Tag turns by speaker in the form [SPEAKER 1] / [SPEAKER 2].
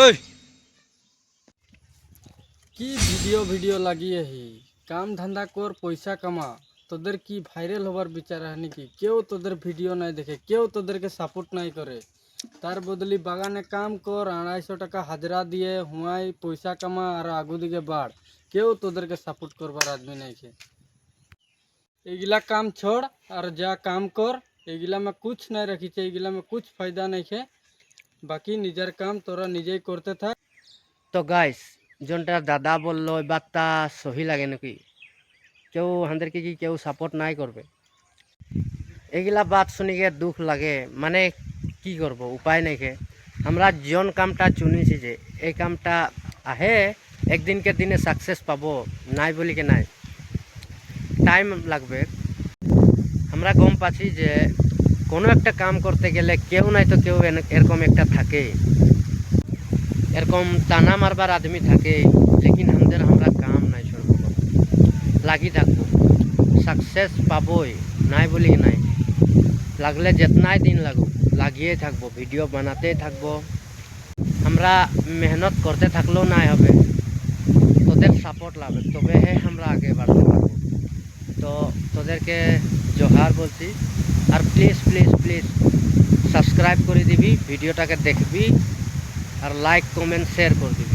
[SPEAKER 1] ওই
[SPEAKER 2] কি video video লাগিয়ে হি কাম ধান্দা কর পয়সা কামা। তোদের কি ভাইরাল হবার বিচার হয় নাকি? কেউ তোদের ভিডিও নাই দেখে, কেউ তোদেরকে সাপোর্ট নাই করে। তার বদলি বাগানে কাম কর, 250 টাকা হাজরা দিয়ে হুয়াই পয়সা কামা আর আগু দিকে বাড়। কেউ তোদেরকে সাপোর্ট করবার আদমি নাই খে। এইগুলা কাম छोड़ আর যা কাম কর। এইগুলা में कुछ नहीं रखी छे, এইগুলা में कुछ फायदा नहीं है। বাকি নিজের কাম তোরা নিজেই করতে থাক।
[SPEAKER 3] তো গাইস, যোনটা দাদা বললো ওই বার্তা সহি লাগে নাকি? কেউ আমাদেরকে কি কেউ সাপোর্ট নাই করবে? এগুলা বাত শুনি গিয়ে দুঃখ লাগে। মানে কি করব, উপায় নাই কে। আমরা জন কামটা চুনিছি যে এই কামটা আহে একদিনকে দিনে সাকসেস পাবো নাই বলি কে নাই, টাইম লাগবে। আমরা গম পাচ্ছি যে কোনো একটা কাম করতে গেলে কেউ নাই তো কেউ এরকম একটা থাকে, এরকম টানা মারবার আদমি থাকে। লেকিন আমরা কাম নাই শুরু লাগি থাকবো, সাকসেস পাবোই নাই বলি নাই। লাগলে যেতনাই দিন লাগুক লাগিয়ে থাকবো, ভিডিও বানাতে থাকবো। আমরা মেহনত করতে থাকলেও নাই হবে, তোদের সাপোর্ট লাগবে তবে হে আমরা আগে বাড়তে পারবো। তো তোদেরকে জোহার বলছি। আর প্লিজ প্লিজ প্লিজ সাবস্ক্রাইব করে দিবি, ভিডিওটাকে দেখবি আর লাইক কমেন্ট শেয়ার করবি।